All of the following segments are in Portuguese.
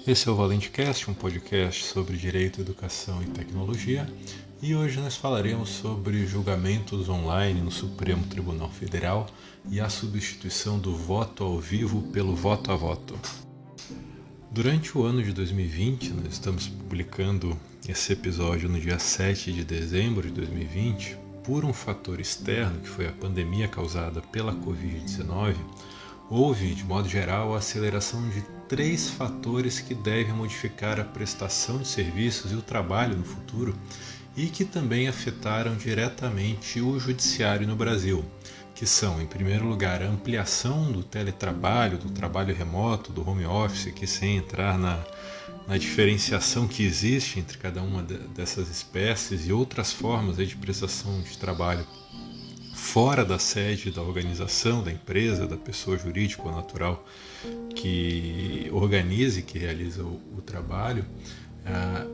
Esse é o ValenteCast, um podcast sobre direito, educação e tecnologia, e hoje nós falaremos sobre julgamentos online no Supremo Tribunal Federal e a substituição do voto ao vivo pelo voto a voto. Durante o ano de 2020, nós estamos publicando esse episódio no dia 7 de dezembro de 2020, por um fator externo, que foi a pandemia causada pela Covid-19, houve, de modo geral, a aceleração de 3 fatores que devem modificar a prestação de serviços e o trabalho no futuro e que também afetaram diretamente o judiciário no Brasil, que são, em primeiro lugar, a ampliação do teletrabalho, do trabalho remoto, do home office, que sem entrar na diferenciação que existe entre cada uma dessas espécies e outras formas de prestação de trabalho fora da sede da organização, da empresa, da pessoa jurídica ou natural que organiza e que realiza o trabalho,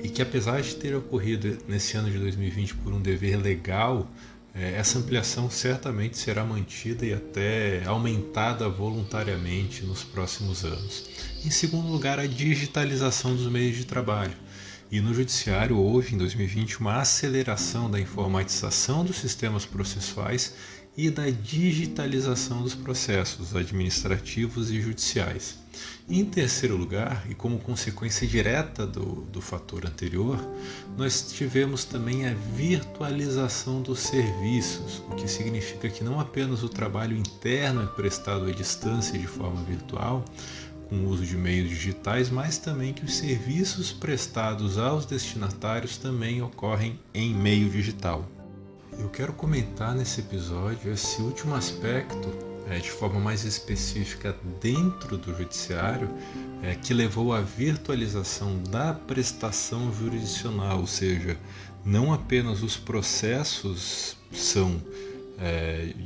e que apesar de ter ocorrido nesse ano de 2020 por um dever legal, essa ampliação certamente será mantida e até aumentada voluntariamente nos próximos anos. Em segundo lugar, a digitalização dos meios de trabalho. E no Judiciário houve, em 2020, uma aceleração da informatização dos sistemas processuais e da digitalização dos processos administrativos e judiciais. E, em terceiro lugar, e como consequência direta do fator anterior, nós tivemos também a virtualização dos serviços, o que significa que não apenas o trabalho interno é prestado à distância de forma virtual, com o uso de meios digitais, mas também que os serviços prestados aos destinatários também ocorrem em meio digital. Eu quero comentar nesse episódio esse último aspecto, de forma mais específica dentro do judiciário, que levou à virtualização da prestação jurisdicional, ou seja, não apenas os processos são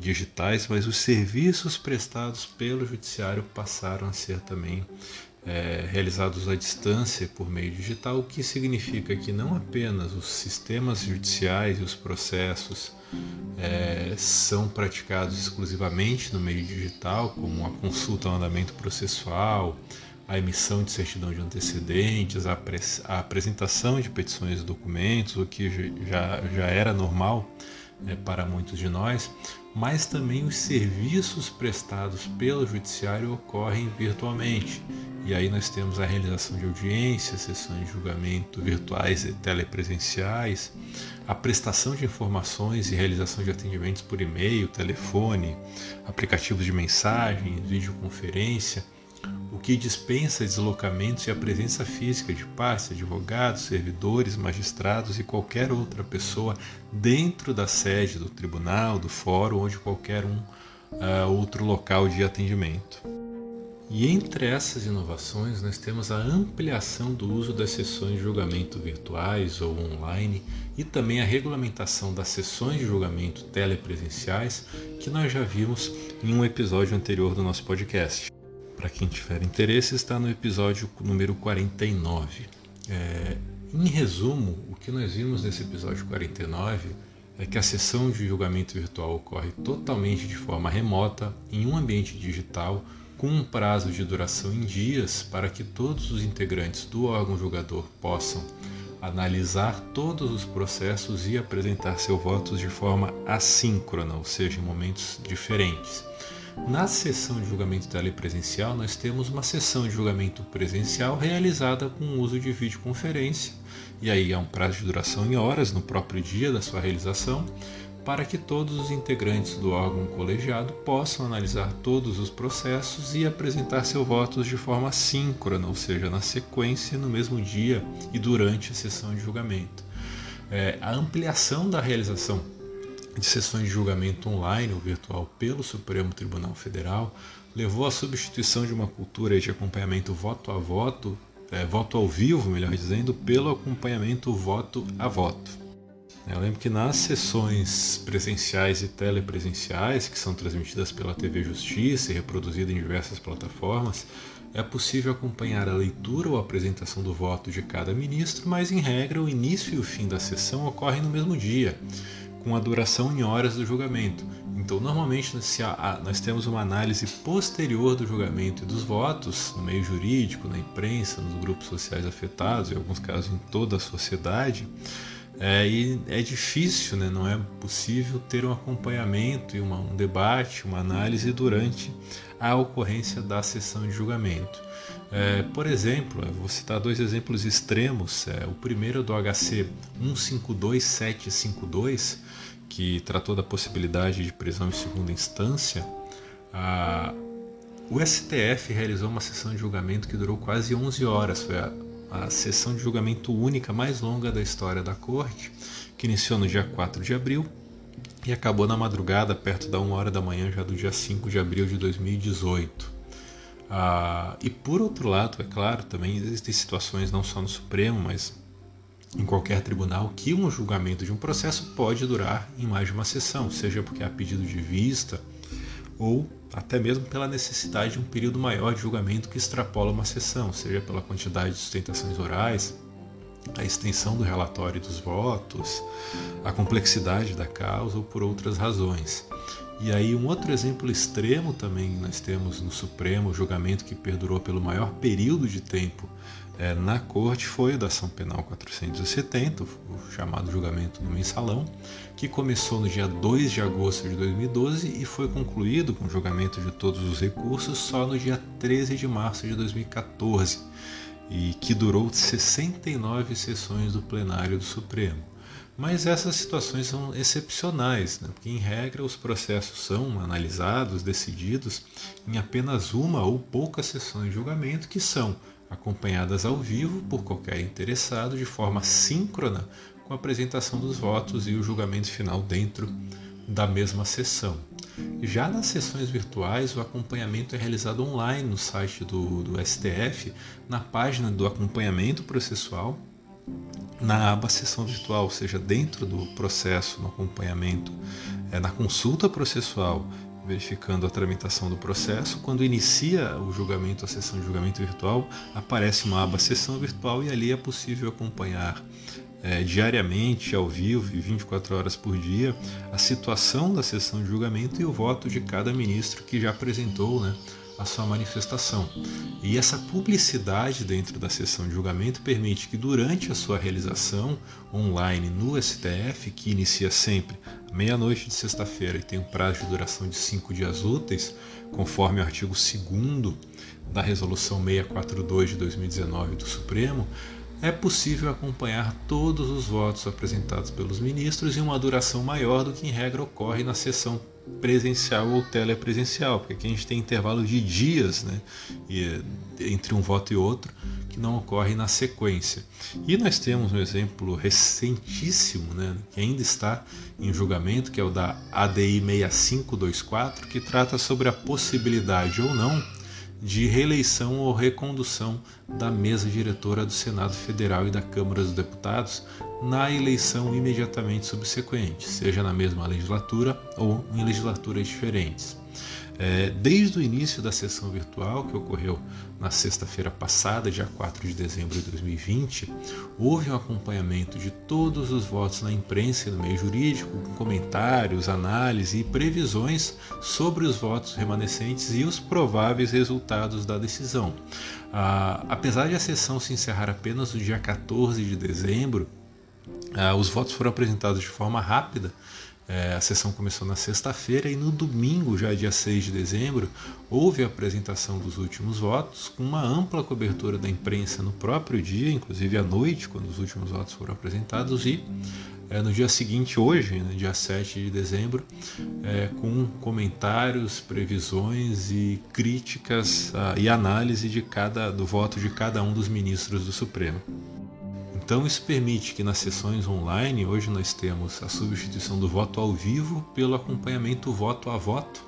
digitais, mas os serviços prestados pelo judiciário passaram a ser também realizados à distância por meio digital, o que significa que não apenas os sistemas judiciais e os processos são praticados exclusivamente no meio digital, como a consulta ao andamento processual, a emissão de certidão de antecedentes, a apresentação de petições e documentos, o que já era normal para muitos de nós, mas também os serviços prestados pelo judiciário ocorrem virtualmente. E aí nós temos a realização de audiências, sessões de julgamento virtuais e telepresenciais, a prestação de informações e realização de atendimentos por e-mail, telefone, aplicativos de mensagem, videoconferência, o que dispensa deslocamentos e a presença física de partes, advogados, servidores, magistrados e qualquer outra pessoa dentro da sede do tribunal, do fórum ou de qualquer outro local de atendimento. E entre essas inovações nós temos a ampliação do uso das sessões de julgamento virtuais ou online e também a regulamentação das sessões de julgamento telepresenciais, que nós já vimos em um episódio anterior do nosso podcast. Para quem tiver interesse, está no episódio número 49. Em resumo, o que nós vimos nesse episódio 49 é que a sessão de julgamento virtual ocorre totalmente de forma remota, em um ambiente digital, com um prazo de duração em dias, para que todos os integrantes do órgão julgador possam analisar todos os processos e apresentar seus votos de forma assíncrona, ou seja, em momentos diferentes. Na sessão de julgamento telepresencial, nós temos uma sessão de julgamento presencial realizada com o uso de videoconferência, e aí há um prazo de duração em horas no próprio dia da sua realização, para que todos os integrantes do órgão colegiado possam analisar todos os processos e apresentar seus votos de forma síncrona, ou seja, na sequência, no mesmo dia e durante a sessão de julgamento. A ampliação da realização de sessões de julgamento online ou virtual pelo Supremo Tribunal Federal levou à substituição de uma cultura de acompanhamento voto a voto, voto ao vivo, melhor dizendo, pelo acompanhamento voto a voto. Eu lembro que nas sessões presenciais e telepresenciais, que são transmitidas pela TV Justiça e reproduzidas em diversas plataformas, é possível acompanhar a leitura ou a apresentação do voto de cada ministro, mas em regra o início e o fim da sessão ocorrem no mesmo dia, com a duração em horas do julgamento, Então, normalmente, nós temos uma análise posterior do julgamento e dos votos, no meio jurídico, na imprensa, nos grupos sociais afetados, em alguns casos em toda a sociedade, e é difícil, né? Não é possível ter um acompanhamento e um debate, uma análise durante a ocorrência da sessão de julgamento. Por exemplo, vou citar dois exemplos extremos. O primeiro é do HC 152752, que tratou da possibilidade de prisão em segunda instância. O STF realizou uma sessão de julgamento que durou quase 11 horas. Foi a sessão de julgamento única mais longa da história da Corte, que iniciou no dia 4 de abril e acabou na madrugada, perto da 1 hora da manhã, já do dia 5 de abril de 2018. E por outro lado, é claro, também existem situações não só no Supremo, mas em qualquer tribunal, que um julgamento de um processo pode durar em mais de uma sessão, seja porque há pedido de vista ou até mesmo pela necessidade de um período maior de julgamento que extrapola uma sessão, seja pela quantidade de sustentações orais, a extensão do relatório dos votos, a complexidade da causa ou por outras razões. E aí um outro exemplo extremo também nós temos no Supremo, o julgamento que perdurou pelo maior período de tempo na Corte foi o da Ação Penal 470, o chamado julgamento no mensalão, que começou no dia 2 de agosto de 2012 e foi concluído com o julgamento de todos os recursos só no dia 13 de março de 2014, e que durou 69 sessões do plenário do Supremo. Mas essas situações são excepcionais, né? Porque em regra os processos são analisados, decididos em apenas uma ou poucas sessões de julgamento, que são acompanhadas ao vivo por qualquer interessado de forma síncrona com a apresentação dos votos e o julgamento final dentro da mesma sessão. Já nas sessões virtuais, o acompanhamento é realizado online no site do STF, na página do acompanhamento processual, na aba sessão virtual, ou seja, dentro do processo, no acompanhamento, na consulta processual, verificando a tramitação do processo. Quando inicia o julgamento, a sessão de julgamento virtual, aparece uma aba sessão virtual e ali é possível acompanhar diariamente, ao vivo e 24 horas por dia, a situação da sessão de julgamento e o voto de cada ministro que já apresentou, né, a sua manifestação. E essa publicidade dentro da sessão de julgamento permite que durante a sua realização online no STF, que inicia sempre à meia-noite de sexta-feira e tem um prazo de duração de 5 dias úteis, conforme o artigo 2º da Resolução 642 de 2019 do Supremo, é possível acompanhar todos os votos apresentados pelos ministros em uma duração maior do que em regra ocorre na sessão presencial ou telepresencial, porque aqui a gente tem intervalo de dias, né, entre um voto e outro, que não ocorre na sequência. E nós temos um exemplo recentíssimo, né, que ainda está em julgamento, que é o da ADI 6524, que trata sobre a possibilidade ou não de reeleição ou recondução da mesa diretora do Senado Federal e da Câmara dos Deputados na eleição imediatamente subsequente, seja na mesma legislatura ou em legislaturas diferentes. Desde o início da sessão virtual, que ocorreu na sexta-feira passada, dia 4 de dezembro de 2020, houve um acompanhamento de todos os votos na imprensa e no meio jurídico, com comentários, análise e previsões sobre os votos remanescentes e os prováveis resultados da decisão. Apesar de a sessão se encerrar apenas no dia 14 de dezembro, os votos foram apresentados de forma rápida. A sessão começou na sexta-feira e no domingo, já dia 6 de dezembro, houve a apresentação dos últimos votos, com uma ampla cobertura da imprensa no próprio dia, inclusive à noite, quando os últimos votos foram apresentados, e no dia seguinte, hoje, no dia 7 de dezembro, com comentários, previsões e críticas e análise do voto de cada um dos ministros do Supremo. Então isso permite que nas sessões online, hoje nós temos a substituição do voto ao vivo pelo acompanhamento voto a voto,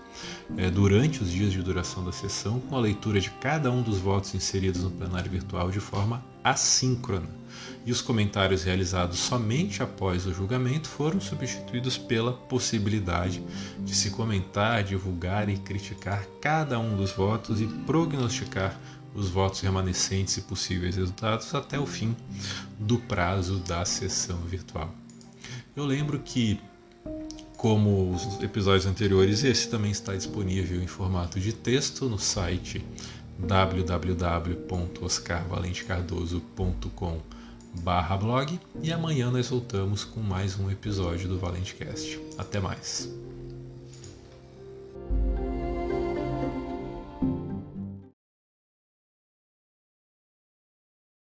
durante os dias de duração da sessão, com a leitura de cada um dos votos inseridos no plenário virtual de forma assíncrona. E os comentários realizados somente após o julgamento foram substituídos pela possibilidade de se comentar, divulgar e criticar cada um dos votos e prognosticar os votos remanescentes e possíveis resultados até o fim do prazo da sessão virtual. Eu lembro que Como os episódios anteriores, esse também está disponível em formato de texto no site www.oscarvalentecardoso.com/blog, e amanhã nós voltamos com mais um episódio do ValenteCast. Até mais!